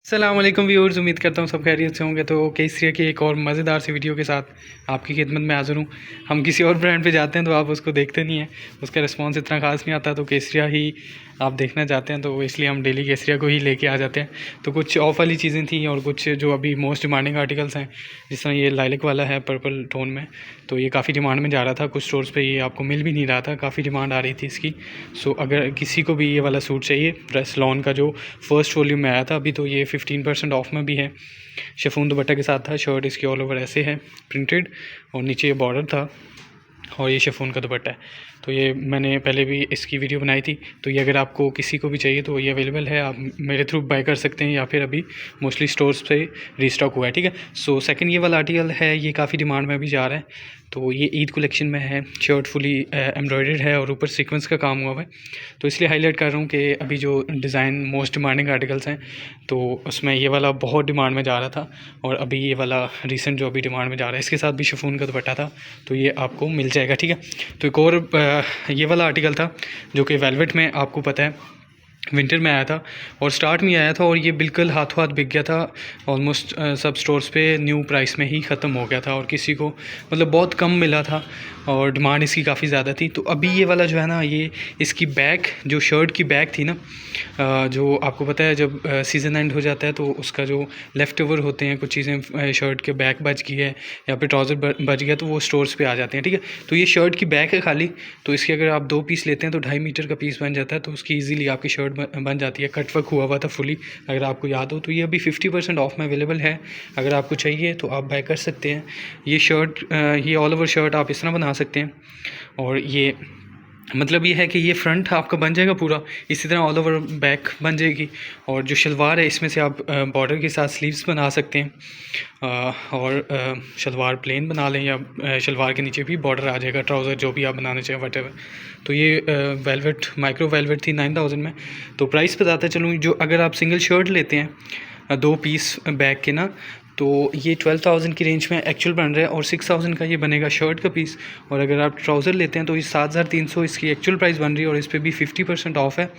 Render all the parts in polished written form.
अस्सलाम वालेकुम व्यूअर्स, उम्मीद करता हूँ सब खैरियत से होंगे। तो केसरिया की एक और मज़ेदार सी वीडियो के साथ आपकी खिदमत में हाज़िर हूँ। हम किसी और ब्रांड पे जाते हैं तो आप उसको देखते नहीं हैं, उसका रिस्पांस इतना ख़ास नहीं आता। तो केसरिया ही आप देखना चाहते हैं तो इसलिए हम डेली केसरिया को ही लेके आ जाते हैं। तो कुछ ऑफ वाली चीज़ें थी और कुछ जो अभी मोस्ट डिमांडिंग आर्टिकल्स हैं, जिस तरह ये लाइलक वाला है पर्पल टोन में, तो ये काफ़ी डिमांड में जा रहा था। कुछ स्टोर्स पे ये आपको मिल भी नहीं रहा था, काफ़ी डिमांड आ रही थी इसकी। सो अगर किसी को भी ये वाला सूट चाहिए, ड्रेस लॉन का जो फर्स्ट वॉल्यूम में आया था, अभी तो ये 15% ऑफ में भी है। शिफॉन दुपट्टा के साथ था। शर्ट इसकी ऑल ओवर ऐसे है प्रिंटेड और नीचे ये बॉर्डर था और ये शिफॉन का दुपट्टा है। तो ये मैंने पहले भी इसकी वीडियो बनाई थी। तो ये अगर आपको किसी को भी चाहिए तो ये अवेलेबल है, आप मेरे थ्रू बाय कर सकते हैं या फिर अभी मोस्टली स्टोर्स पे रीस्टॉक हुआ है। ठीक है। सो सेकंड ये वाला आर्टिकल है, ये काफ़ी डिमांड में भी जा रहा है। तो ये ईद कलेक्शन में है। शर्ट फुली एम्ब्रॉयडर्ड है और ऊपर सीक्वेंस का काम हुआ है। तो इसलिए हाईलाइट कर रहा हूँ कि अभी जो डिज़ाइन मोस्ट डिमांडिंग आर्टिकल्स हैं तो उसमें ये वाला बहुत डिमांड में जा रहा था और अभी ये वाला रिसेंट जो अभी डिमांड में जा रहा है, इसके साथ भी शिफॉन का दुपट्टा था, तो ये आपको मिल जाएगा। ठीक है। तो एक और ये वाला आर्टिकल था जो कि वेलवेट में, आपको पता है विंटर में आया था और स्टार्ट में आया था और ये बिल्कुल हाथों हाथ बिक गया था। ऑलमोस्ट सब स्टोर्स पे न्यू प्राइस में ही ख़त्म हो गया था और किसी को मतलब बहुत कम मिला था और डिमांड इसकी काफ़ी ज़्यादा थी। तो अभी ये वाला जो है ना, ये इसकी बैक, जो शर्ट की बैक थी ना, जो आपको पता है जब सीज़न एंड हो जाता है तो उसका जो लेफ़्ट ओवर होते हैं कुछ चीज़ें, शर्ट के बैक बच गई है या फिर ट्राउज़र बच गया, तो वो स्टोर्स पे आ जाते हैं। ठीक है। तो ये शर्ट की बैक है खाली, तो इसके अगर आप 2 पीस लेते हैं तो 2.5 मीटर का पीस बन जाता है। तो उसकी ईज़िली आपकी शर्ट बन जाती है। कट वर्क हुआ हुआ था फुली, अगर आपको याद हो। तो ये अभी 50% ऑफ में अवेलेबल है। अगर आपको चाहिए तो आप बाय कर सकते हैं। ये शर्ट, ये ऑल ओवर शर्ट आप इस तरह बना सकते हैं और ये मतलब ये है कि ये फ्रंट आपका बन जाएगा पूरा, इसी तरह ऑल ओवर बैक बन जाएगी। और जो शलवार है इसमें से आप बॉर्डर के साथ स्लीव्स बना सकते हैं और शलवार प्लेन बना लें या शलवार के नीचे भी बॉर्डर आ जाएगा, ट्राउज़र जो भी आप बनाना चाहें वटेवर। तो ये वेलवेट, माइक्रो वेलवेट थी 9000 में। तो प्राइस बताता चलूँ, जो अगर आप सिंगल शर्ट लेते हैं 2 पीस बैक के ना, तो ये 12,000 की रेंज में एक्चुअल बन रहा है और 6,000 का ये बनेगा शर्ट का पीस। और अगर आप ट्राउज़र लेते हैं तो ये 7,300 इसकी एक्चुअल प्राइस बन रही है और इस पर भी 50% ऑफ है।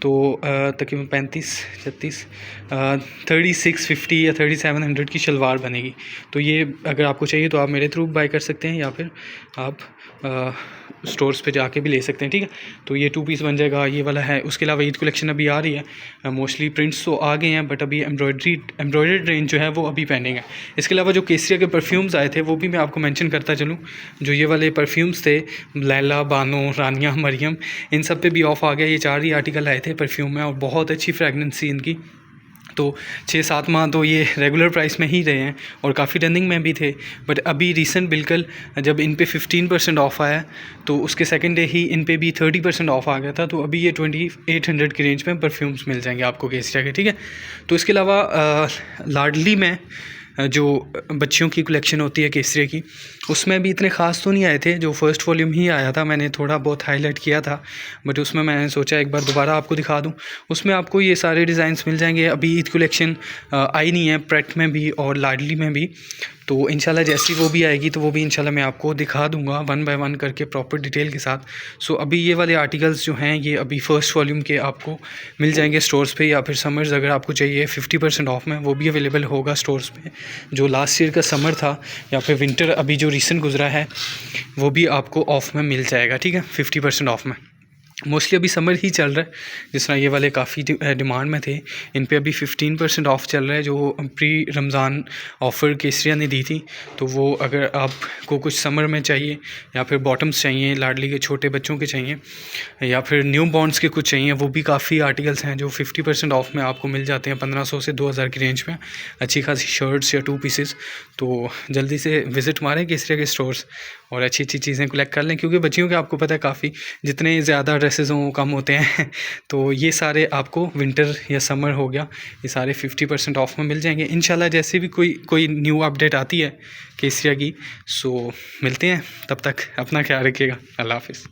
तो तकरीबन 35-36 3650 या 3700 की शलवार बनेगी। तो ये अगर आपको चाहिए तो आप मेरे थ्रू बाय कर सकते हैं या फिर आप स्टोर्स पे जाके भी ले सकते हैं। ठीक है। तो ये 2 पीस बन जाएगा, ये वाला है। उसके अलावा ईद कलेक्शन अभी आ रही है। मोस्टली प्रिंट्स तो आ गए हैं बट अभी एम्ब्रॉयडर्ड रेंज जो है वो अभी पेंडिंग है। इसके अलावा जो केसरिया के परफ्यूम्स आए थे वो भी मैं आपको मेंशन करता चलूँ। जो ये वाले परफ्यूम्स थे, लैला, बानो, रानिया, मरियम, इन सब पे भी ऑफ आ गया। ये 4 ही आर्टिकल आए थे परफ्यूम में और बहुत अच्छी फ्रेगनेंस थी इनकी। तो 6-7 माह तो ये रेगुलर प्राइस में ही रहे हैं और काफ़ी रनिंग में भी थे। बट अभी रिसेंट बिल्कुल जब इन पे 15% ऑफ आया तो उसके सेकंड डे ही इन पे भी 30% ऑफ आ गया था। तो अभी ये 2800 की रेंज में परफ्यूम्स मिल जाएंगे आपको केसरिया के। ठीक है। तो इसके अलावा लाडली में जो बच्चियों की कलेक्शन होती है केसरिया की, उसमें भी इतने ख़ास तो नहीं आए थे। जो फर्स्ट वॉल्यूम ही आया था, मैंने थोड़ा बहुत हाईलाइट किया था बट उसमें मैंने सोचा एक बार दोबारा आपको दिखा दूं। उसमें आपको ये सारे डिज़ाइंस मिल जाएंगे। अभी ईद कलेक्शन आई नहीं है प्रेट में भी और लाडली में भी। तो इंशाल्लाह जैसी वो भी आएगी तो वो भी इंशाल्लाह मैं आपको दिखा दूंगा 1 बाय 1 करके प्रॉपर डिटेल के साथ। सो अभी ये वाले आर्टिकल्स जो हैं ये अभी फ़र्स्ट वॉल्यूम के आपको मिल जाएंगे स्टोर्स पे, या फिर समर्स अगर आपको चाहिए 50% ऑफ में, वो भी अवेलेबल होगा स्टोर्स पे। जो लास्ट ईयर का समर था या फिर विंटर अभी जो रिसेंट गुजरा है वो भी आपको ऑफ़ में मिल जाएगा। ठीक है। 50% ऑफ में। मोस्टली अभी समर ही चल रहा है, जिस तरह ये वाले काफ़ी डिमांड में थे। इन पे अभी 15% ऑफ चल रहा है, जो प्री रमज़ान ऑफ़र केसरिया ने दी थी। तो वो अगर आपको कुछ समर में चाहिए या फिर बॉटम्स चाहिए, लाडली के छोटे बच्चों के चाहिए या फिर न्यू बॉर्न्स के कुछ चाहिए, वो भी काफ़ी आर्टिकल्स हैं जो 50% ऑफ में आपको मिल जाते हैं। 1500 से 2000 की रेंज में अच्छी खासी शर्ट्स या 2 पीसेस। तो जल्दी से विज़िट मारें केसरिया के स्टोर्स और अच्छी अच्छी चीज़ें कलेक्ट कर लें, क्योंकि बच्चियों के आपको पता है काफ़ी जितने ज़्यादा ड्रेसेस हों कम होते हैं। तो ये सारे आपको विंटर या समर हो गया, ये सारे 50% ऑफ में मिल जाएंगे इंशाल्लाह। जैसे भी कोई न्यू अपडेट आती है केसरिया की, सो मिलते हैं। तब तक अपना ख्याल रखिएगा। अल्लाह हाफ़िज़।